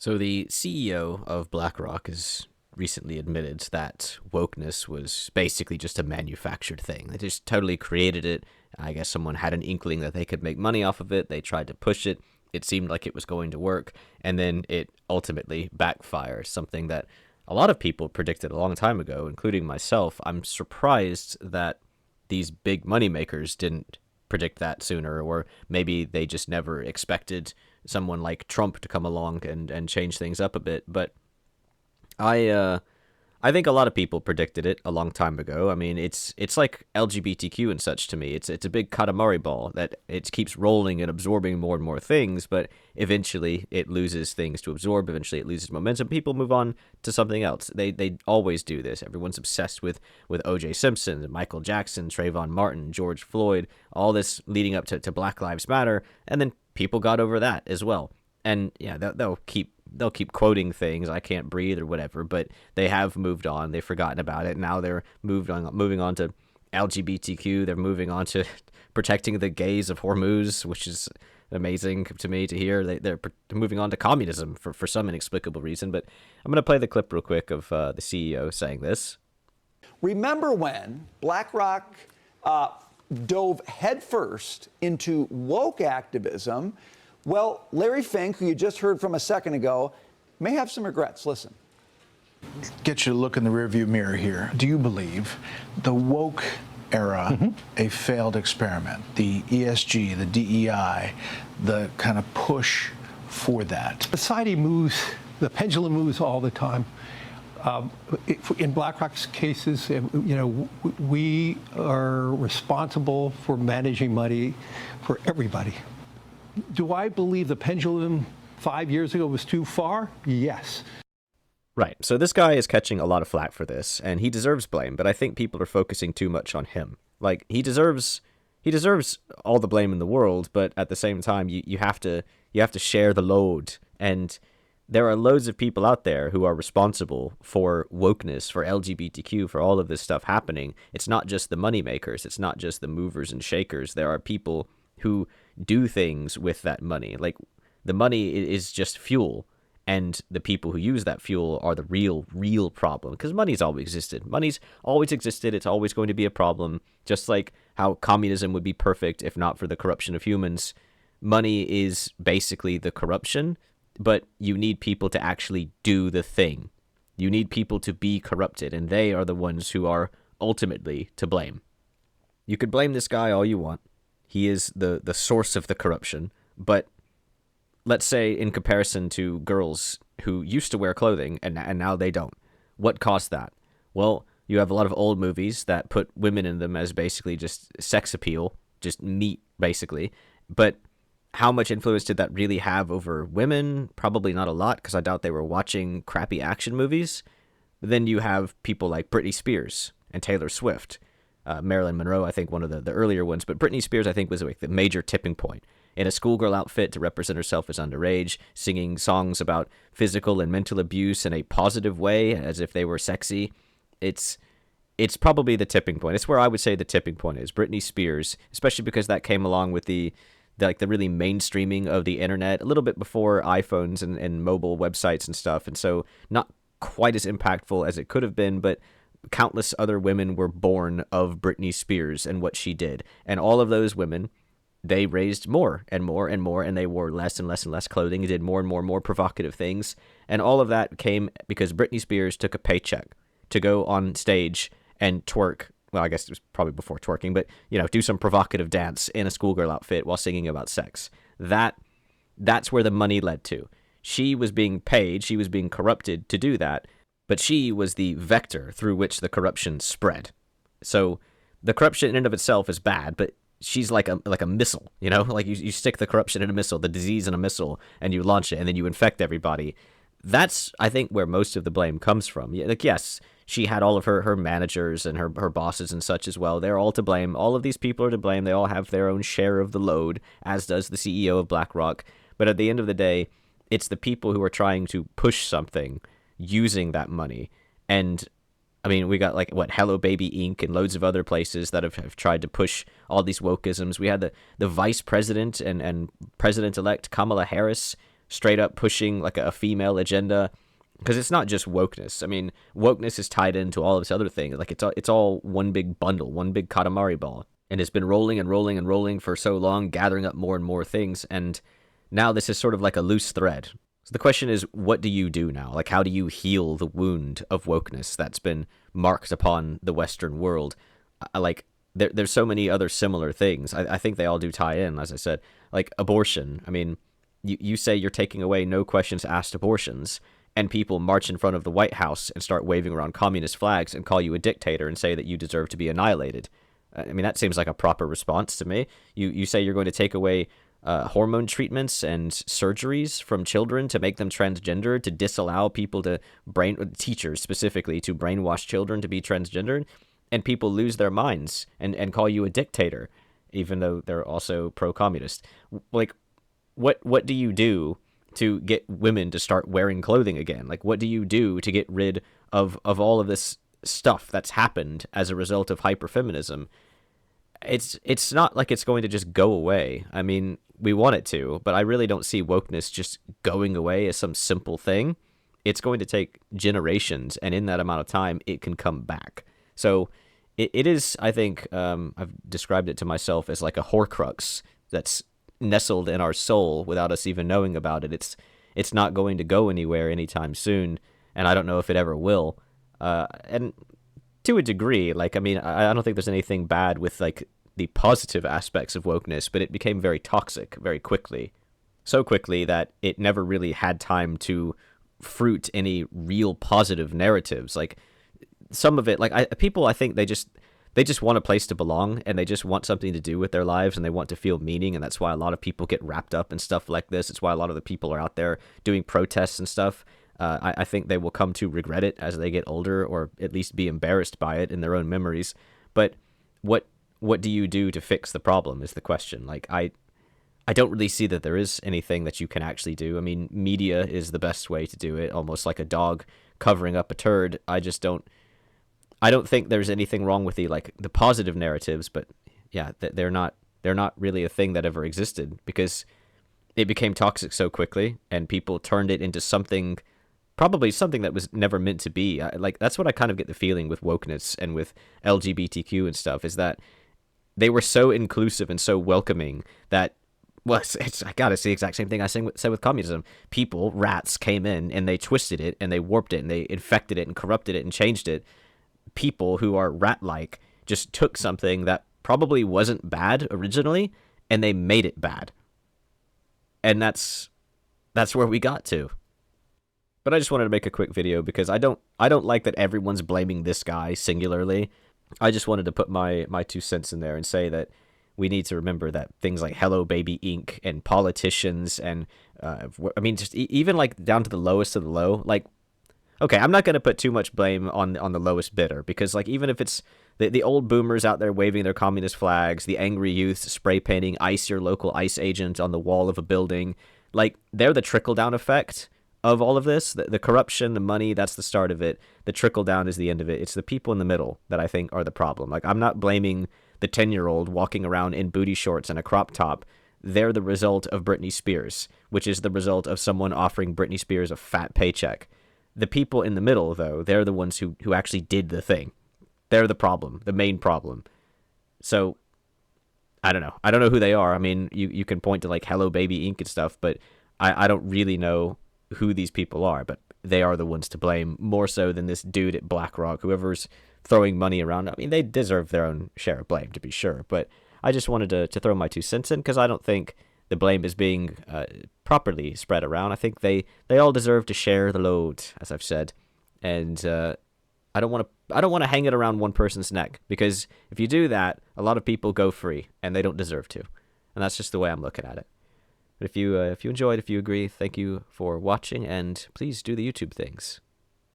So the CEO of Blackrock has recently admitted that wokeness was basically just a manufactured thing. They just totally created it. I guess someone had an inkling that they could make money off of it. They tried to push it. It seemed like it was going to work, and then it ultimately backfired, something that a lot of people predicted a long time ago, including myself. I'm surprised that these big moneymakers didn't predict that sooner, or maybe they just never expected someone like Trump to come along and change things up a bit. But I I think a lot of people predicted it a long time ago. I mean, it's like LGBTQ and such to me. It's a big Katamari ball that it keeps rolling and absorbing more and more things, but eventually it loses things to absorb. Eventually it loses momentum. People move on to something else. They always do this. Everyone's obsessed with O.J. Simpson, Michael Jackson, Trayvon Martin, George Floyd, all this leading up to Black Lives Matter, and then people got over that as well. And yeah, they'll keep quoting things, "I can't breathe" or whatever, but they have moved on. They've forgotten about it. Now they're moving on to LGBTQ. They're moving on to protecting the gays of Hormuz, which is amazing to me to hear. They're moving on to communism for some inexplicable reason. But I'm going to play the clip real quick of the CEO saying this. Remember when BlackRock dove headfirst into woke activism? Well, Larry Fink, who you just heard from a second ago, may have some regrets. Listen. Get you to look in the rearview mirror here. Do you believe the woke era a failed experiment? The ESG, the DEI, the kind of push for that? Society moves, the pendulum moves all the time. In BlackRock's cases, we are responsible for managing money for everybody. Do I believe the pendulum 5 years ago was too far? Yes. Right. So this guy is catching a lot of flack for this, and he deserves blame, but I think people are focusing too much on him. Like, he deserves all the blame in the world, but at the same time you have to share the load. And there are loads of people out there who are responsible for wokeness, for LGBTQ, for all of this stuff happening. It's not just the moneymakers, it's not just the movers and shakers. There are people who do things with that money. Like, the money is just fuel, and the people who use that fuel are the real problem, because money's always existed. Money's always existed. It's always going to be a problem, just like how communism would be perfect if not for the corruption of humans. Money is basically the corruption, but you need people to actually do the thing. You need people to be corrupted, and they are the ones who are ultimately to blame. You could blame this guy all you want. He is the source of the corruption. But let's say in comparison to girls who used to wear clothing and now they don't. What caused that? Well, you have a lot of old movies that put women in them as basically just sex appeal, just meat, basically. But how much influence did that really have over women? Probably not a lot, because I doubt they were watching crappy action movies. But then you have people like Britney Spears and Taylor Swift. Marilyn Monroe, I think, one of the earlier ones, but Britney Spears, I think, was like the major tipping point. In a schoolgirl outfit to represent herself as underage, singing songs about physical and mental abuse in a positive way, as if they were sexy. It's probably the tipping point. It's where I would say the tipping point is. Britney Spears, especially because that came along with the really mainstreaming of the internet a little bit before iPhones and mobile websites and stuff, and so not quite as impactful as it could have been, but countless other women were born of Britney Spears and what she did. And all of those women, they raised more and more and more, and they wore less and less and less clothing and did more and more and more provocative things. And all of that came because Britney Spears took a paycheck to go on stage and twerk. Well, I guess it was probably before twerking, but, do some provocative dance in a schoolgirl outfit while singing about sex. That's where the money led to. She was being paid, she was being corrupted to do that, but she was the vector through which the corruption spread. So the corruption in and of itself is bad, but she's like a missile, like you stick the corruption in a missile, the disease in a missile, and you launch it, and then you infect everybody. That's, I think, where most of the blame comes from. Like, yes, she had all of her managers and her bosses and such as well. They're all to blame. All of these people are to blame. They all have their own share of the load, as does the CEO of BlackRock. But at the end of the day, it's the people who are trying to push something using that money. And I mean, we got Hello Baby Inc. and loads of other places that have tried to push all these wokeisms. We had the vice president and president-elect Kamala Harris straight up pushing like a female agenda. Because it's not just wokeness. I mean, wokeness is tied into all of this other thing. Like it's all one big bundle, one big Katamari ball. And it's been rolling and rolling and rolling for so long, gathering up more and more things. And now this is sort of like a loose thread. So the question is, what do you do now? Like, how do you heal the wound of wokeness that's been marked upon the Western world? Like, there's so many other similar things. I think they all do tie in, as I said. Like, abortion. I mean, you say you're taking away no questions asked abortions, and people march in front of the White House and start waving around communist flags and call you a dictator and say that you deserve to be annihilated. I mean, that seems like a proper response to me. You say you're going to take away hormone treatments and surgeries from children to make them transgender, to disallow people to teachers specifically, to brainwash children to be transgendered, and people lose their minds and call you a dictator, even though they're also pro-communist. Like, what do you do to get women to start wearing clothing again? Like, what do you do to get rid of all of this stuff that's happened as a result of hyperfeminism? It's not like it's going to just go away. I mean, we want it to, but I really don't see wokeness just going away as some simple thing. It's going to take generations, and in that amount of time, it can come back. So it is, I think, I've described it to myself as like a Horcrux that's nestled in our soul without us even knowing about it. It's not going to go anywhere anytime soon, and I don't know if it ever will. And to a degree, like, I mean, I don't think there's anything bad with like the positive aspects of wokeness, but it became very toxic very quickly. So quickly that it never really had time to fruit any real positive narratives. Like, some of it, like, people, I think they just want a place to belong, and they just want something to do with their lives, and they want to feel meaning, and that's why a lot of people get wrapped up in stuff like this. It's why a lot of the people are out there doing protests and stuff. I think they will come to regret it as they get older, or at least be embarrassed by it in their own memories. But what do you do to fix the problem is the question. Like, I don't really see that there is anything that you can actually do. I mean, media is the best way to do it, almost like a dog covering up a turd. I don't think there's anything wrong with the positive narratives, but yeah, they're not really a thing that ever existed, because it became toxic so quickly, and people turned it into something, probably something that was never meant to be. Like, that's what I kind of get the feeling with wokeness and with LGBTQ and stuff, is that they were so inclusive and so welcoming that, well, I gotta say the exact same thing I said with communism. People, rats, came in and they twisted it and they warped it and they infected it and corrupted it and changed it. People who are rat-like just took something that probably wasn't bad originally and they made it bad. And that's where we got to. But I just wanted to make a quick video because I don't like that everyone's blaming this guy singularly. I just wanted to put my 2 cents in there and say that we need to remember that things like Hello Baby Inc. and politicians and, I mean, just even like down to the lowest of the low, like, okay, I'm not going to put too much blame on the lowest bidder, because like, even if it's the old boomers out there waving their communist flags, the angry youth spray painting ICE, your local ICE agent, on the wall of a building, like, they're the trickle-down effect of all of this. The corruption, the money, that's the start of it. The trickle-down is the end of it. It's the people in the middle that I think are the problem. Like, I'm not blaming the 10-year-old walking around in booty shorts and a crop top. They're the result of Britney Spears, which is the result of someone offering Britney Spears a fat paycheck. The people in the middle, though, they're the ones who actually did the thing. They're the problem, the main problem. So, I don't know. I don't know who they are. I mean, you can point to like Hello Baby Inc. and stuff, but I don't really know who these people are, but they are the ones to blame, more so than this dude at Blackrock, whoever's throwing money around. I mean, they deserve their own share of blame, to be sure, but I just wanted to throw my 2 cents in, because I don't think the blame is being properly spread around. I think they all deserve to share the load, as I've said, and I don't want to hang it around one person's neck, because if you do that, a lot of people go free, and they don't deserve to, and that's just the way I'm looking at it. But if you enjoyed, if you agree, thank you for watching, and please do the YouTube things.